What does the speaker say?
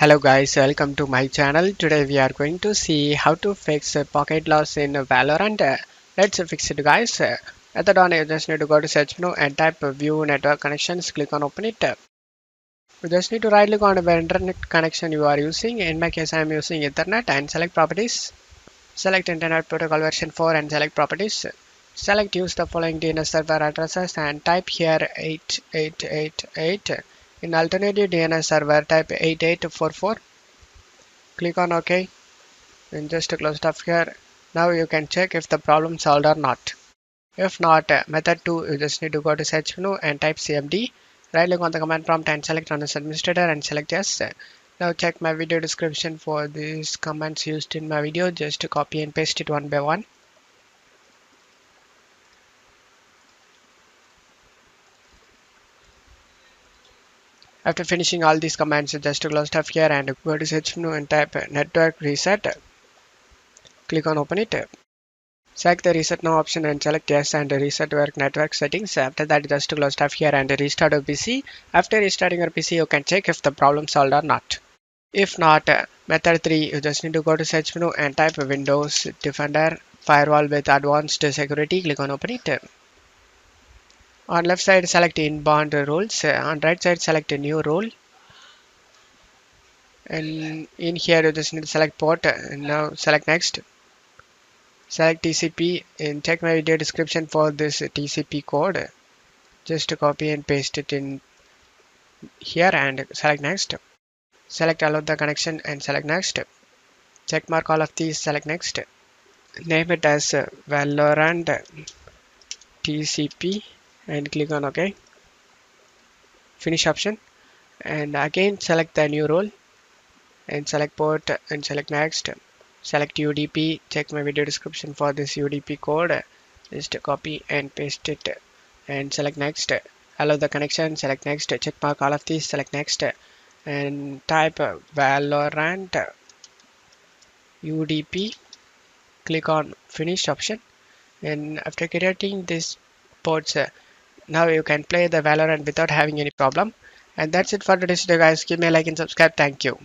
Hello guys, welcome to my channel. Today we are going to see how to fix pocket loss in Valorant. Let's fix it guys. At the dawn you just need to go to search menu and type view network connections, click on open it. You just need to right click on the internet connection you are using. In my case I am using Ethernet and select properties. Select internet protocol version 4 and select properties. Select use the following DNS server addresses and type here 8888. In alternative DNS server type 8844. Click on OK and just close it off here. Now you can check if the problem solved or not. If not, method 2, you just need to go to search menu and type cmd. Right click on the command prompt and select run as administrator and select yes. Now check my video description for these commands used in my video. Just copy and paste it one by one. After finishing all these commands, just close it off here and go to search menu and type network reset. Click on open it. Select the reset now option and select yes and reset your network settings. After that, just close tab here and restart your PC. After restarting your PC, you can check if the problem solved or not. If not, method 3, you just need to go to search menu and type Windows Defender Firewall with advanced security. Click on open it. On left side, select inbound rules. On right side, select a new rule. And in here, you just need to select port. And now select next. Select TCP and check my video description for this TCP code. Just copy and paste it in here and select next. Select allow the connection and select next. Check mark all of these, select next. Name it as Valorant TCP and click on OK. Finish option and again select the new role and select port and select next. Select UDP, check my video description for this UDP code. Just copy and paste it and select next. Allow the connection, select next. Check mark all of these, select next and type Valorant UDP. Click on finish option and after creating this ports, now you can play the Valorant without having any problem. And that's it for today's video guys. Give me a like and subscribe. Thank you.